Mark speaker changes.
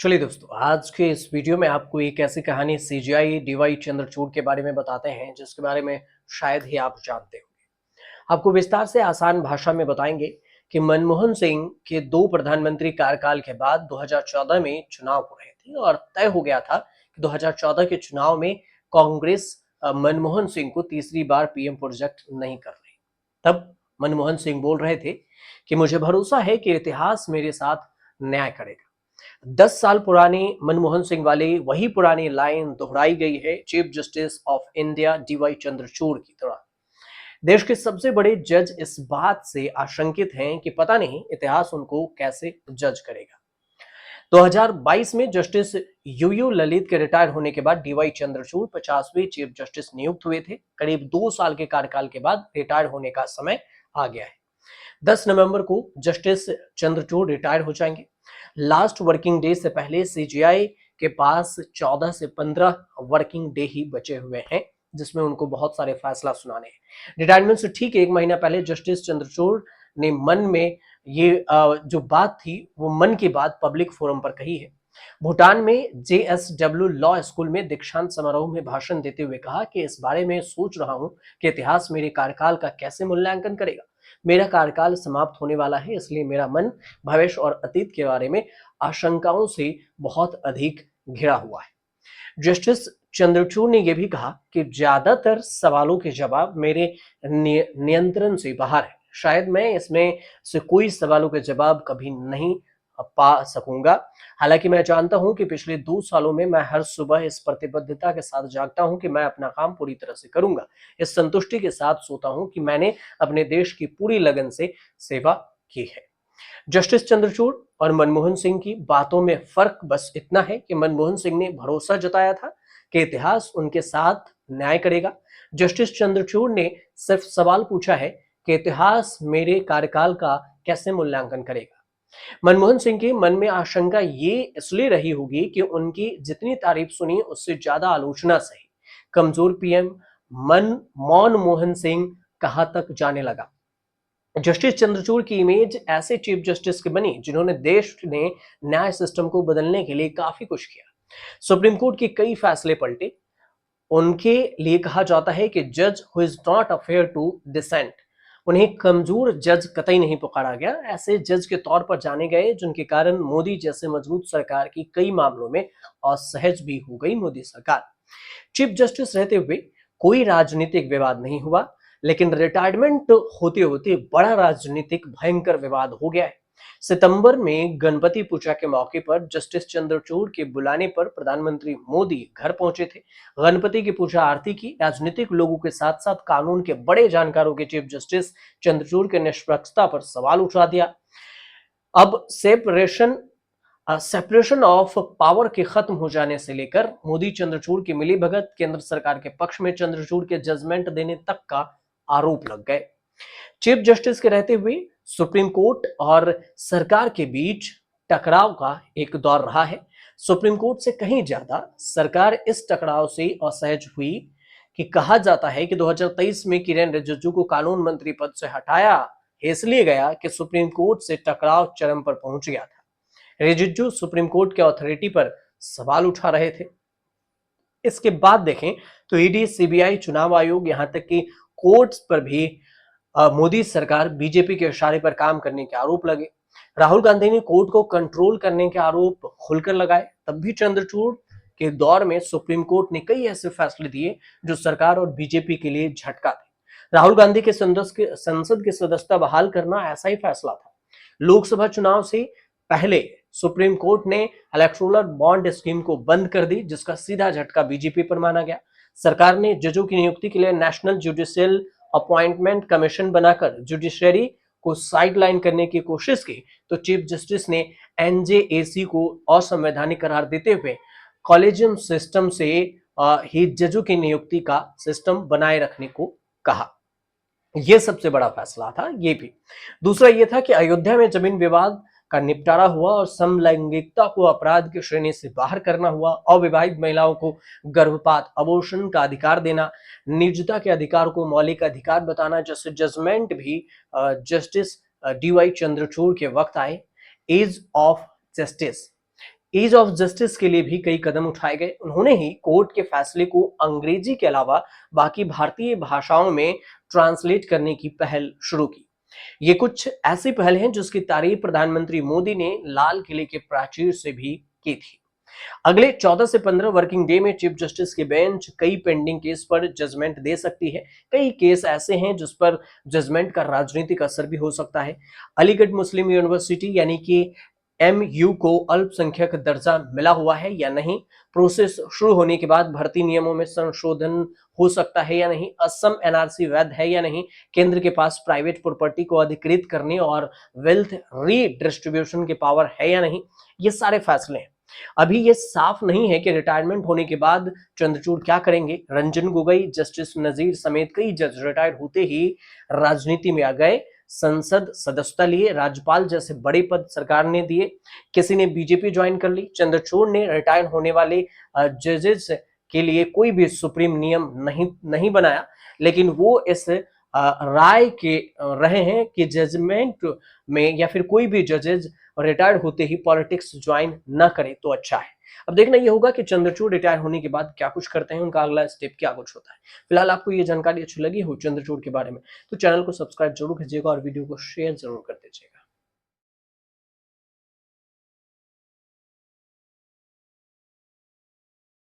Speaker 1: चलिए दोस्तों, आज के इस वीडियो में आपको एक ऐसी कहानी सीजीआई डीवाई चंद्रचूड़ के बारे में बताते हैं जिसके बारे में शायद ही आप जानते हो। आपको विस्तार से आसान भाषा में बताएंगे कि मनमोहन सिंह के दो प्रधानमंत्री कार्यकाल के बाद 2014 में चुनाव हो रहे थे और तय हो गया था कि 2014 के चुनाव में कांग्रेस मनमोहन सिंह को तीसरी बार पीएम प्रोजेक्ट नहीं कर रही। तब मनमोहन सिंह बोल रहे थे कि मुझे भरोसा है कि इतिहास मेरे साथ न्याय करेगा। 10 साल पुरानी मनमोहन सिंह वाली वही पुरानी लाइन दोहराई गई है chief justice of India DY Chandrachud की तरह। देश के सबसे बड़े जज इस बात से आशंकित हैं कि पता नहीं इतिहास उनको कैसे जज करेगा। 2022 में जस्टिस यूयू ललित के रिटायर होने के बाद डीवाई चंद्रचूड़ 50वें चीफ जस्टिस नियुक्त हुए थे। करीब 2 साल के कार्यकाल के बाद रिटायर होने का समय आ गया है। 10 नवंबर को जस्टिस चंद्रचूड़ रिटायर हो जाएंगे। लास्ट वर्किंग डे से पहले सीजीआई के पास 14 से 15 वर्किंग डे ही बचे हुए हैं जिसमें उनको बहुत सारे फैसला सुनाने हैं। रिटायरमेंट से ठीक एक महीना पहले जस्टिस चंद्रचूड़ ने मन में ये जो बात थी वो मन की बात पब्लिक फोरम पर कही है। भूटान में जेएसडब्ल्यू लॉ स्कूल में दीक्षांत समारोह में भाषण देते हुए कहा कि इस बारे में सोच रहा हूं कि इतिहास मेरे कार्यकाल का कैसे मूल्यांकन करेगा। मेरा कार्यकाल समाप्त होने वाला है, इसलिए मेरा मन भविष्य और अतीत के बारे में आशंकाओं से बहुत अधिक घिरा हुआ है। जस्टिस चंद्रचूड़ ने यह भी कहा कि ज्यादातर सवालों के जवाब मेरे नियंत्रण से बाहर है। शायद मैं इसमें से कोई सवालों के जवाब कभी नहीं पा सकूंगा। हालांकि मैं जानता हूं कि पिछले 2 सालों में मैं हर सुबह इस प्रतिबद्धता के साथ जागता हूं कि मैं अपना काम पूरी तरह से करूंगा। इस संतुष्टि के साथ सोता हूं कि मैंने अपने देश की पूरी लगन से सेवा की है। जस्टिस चंद्रचूड़ और मनमोहन सिंह की बातों में फर्क बस इतना है कि मनमोहन सिंह ने भरोसा जताया था कि इतिहास उनके साथ न्याय करेगा। जस्टिस चंद्रचूड़ ने सिर्फ सवाल पूछा है कि इतिहास मेरे कार्यकाल का कैसे मूल्यांकन करेगा। मनमोहन सिंह के मन में आशंका ये इसलिए रही होगी कि उनकी जितनी तारीफ सुनी उससे ज्यादा आलोचना सही। कमजोर पीएम मौन मोहन सिंह कहां तक जाने लगा। जस्टिस चंद्रचूड़ की इमेज ऐसे चीफ जस्टिस की बनी जिन्होंने देश ने न्याय सिस्टम को बदलने के लिए काफी कुछ किया। सुप्रीम कोर्ट के कई फैसले पलटे। उनके लिए कहा जाता है कि जज who is not afraid to dissent, उन्हें कमजोर जज कतई नहीं पुकारा गया। ऐसे जज के तौर पर जाने गए जिनके कारण मोदी जैसे मजबूत सरकार की कई मामलों में असहज भी हो गई मोदी सरकार। चीफ जस्टिस रहते हुए कोई राजनीतिक विवाद नहीं हुआ, लेकिन रिटायरमेंट होते होते बड़ा राजनीतिक भयंकर विवाद हो गया है। सितंबर में गणपति पूजा के मौके पर जस्टिस चंद्रचूड़ के बुलाने पर प्रधानमंत्री मोदी घर पहुंचे थे। गणपति की पूजा आरती की। राजनीतिक लोगों के साथ साथ कानून के बड़े जानकारों के चीफ जस्टिस चंद्रचूड़ के निष्पक्षता पर सवाल उठा दिया। अब सेपरेशन ऑफ पावर के खत्म हो जाने से लेकर मोदी चंद्रचूड़ की मिलीभगत, केंद्र सरकार के पक्ष में चंद्रचूड़ के जजमेंट देने तक का आरोप लग गए। चीफ जस्टिस के रहते हुए सुप्रीम कोर्ट और सरकार के बीच टकराव का एक दौर रहा है। सुप्रीम कोर्ट से कहीं ज्यादा सरकार इस टकराव से असहज हुई कि कहा जाता है कि 2023 में किरेन रिजिजू को कानून मंत्री पद से हटाया इसलिए गया कि सुप्रीम कोर्ट से टकराव चरम पर पहुंच गया था। रिजिजू सुप्रीम कोर्ट के अथॉरिटी पर सवाल उठा रहे थे। इसके बाद देखें तो ईडी, सीबीआई, चुनाव आयोग, यहां तक कि कोर्ट्स पर भी मोदी सरकार बीजेपी के इशारे पर काम करने के आरोप लगे। राहुल गांधी ने कोर्ट को कंट्रोल करने के आरोप खुलकर लगाए। तब भी चंद्रचूड़ के दौर में सुप्रीम कोर्ट ने कई ऐसे फैसले दिए जो सरकार और बीजेपी के लिए झटका थे। राहुल गांधी के संसद की सदस्यता बहाल करना ऐसा ही फैसला था। लोकसभा चुनाव से पहले सुप्रीम कोर्ट ने इलेक्टोरल बॉन्ड स्कीम को बंद कर दी जिसका सीधा झटका बीजेपी पर माना गया। सरकार ने जजों की नियुक्ति के लिए नेशनल जुडिशियल अपॉइंटमेंट कमीशन बनाकर जुडिशरी को साइडलाइन करने की कोशिश की तो चीफ जस्टिस ने एनजेएसी को असंवैधानिक करार देते हुए कॉलेजियम सिस्टम से ही जजों की नियुक्ति का सिस्टम बनाए रखने को कहा। यह सबसे बड़ा फैसला था। ये भी दूसरा यह था कि अयोध्या में जमीन विवाद का निपटारा हुआ और समलैंगिकता को अपराध की श्रेणी से बाहर करना हुआ। अविवाहित महिलाओं को गर्भपात, अबॉर्शन का अधिकार देना, निजता के अधिकार को मौलिक अधिकार बताना जैसे जजमेंट भी जस्टिस डीवाई चंद्रचूड़ के वक्त आए। Age of justice ease of justice के लिए भी कई कदम उठाए गए। उन्होंने ही कोर्ट के फैसले को अंग्रेजी के अलावा बाकी भारतीय भाषाओं में ट्रांसलेट करने की पहल शुरू की। ये कुछ ऐसी पहल हैं जिसकी तारीफ प्रधानमंत्री मोदी ने लाल किले के प्राचीर से भी की थी। अगले 14 से 15 वर्किंग डे में चीफ जस्टिस की बेंच कई पेंडिंग केस पर जजमेंट दे सकती है। कई केस ऐसे हैं जिस पर जजमेंट का राजनीतिक असर भी हो सकता है। अलीगढ़ मुस्लिम यूनिवर्सिटी यानी कि एमयू को अल्पसंख्यक दर्जा मिला हुआ है या नहीं, प्रोसेस शुरू होने के बाद भर्ती नियमों में संशोधन हो सकता है या नहीं, असम एनआरसी वैध है या नहीं, केंद्र के पास प्राइवेट प्रॉपर्टी को अधिकृत करने और वेल्थ रीडिस्ट्रीब्यूशन के पावर है या नहीं, ये सारे फैसले हैं। अभी ये साफ नहीं है कि रिटायरमेंट होने के बाद चंद्रचूड़ क्या करेंगे। रंजन गोगोई, जस्टिस नजीर समेत कई जज रिटायर होते ही राजनीति में आ गए, संसद सदस्यता लिए, राज्यपाल जैसे बड़े पद सरकार ने दिए, किसी ने बीजेपी ज्वाइन कर ली। चंद्रचूड़ ने रिटायर होने वाले जजेस के लिए कोई भी सुप्रीम नियम नहीं बनाया, लेकिन वो इस राय के रहे हैं कि जजमेंट में या फिर कोई भी जजेस रिटायर्ड होते ही पॉलिटिक्स ज्वाइन ना करे तो अच्छा है। अब देखना ये होगा कि चंद्रचूड़ रिटायर होने के बाद क्या कुछ करते हैं, उनका अगला स्टेप क्या कुछ होता है। फिलहाल आपको ये जानकारी अच्छी लगी हो चंद्रचूड़ के बारे में तो चैनल को सब्सक्राइब जरूर कीजिएगा और वीडियो को शेयर जरूर कर दीजिएगा।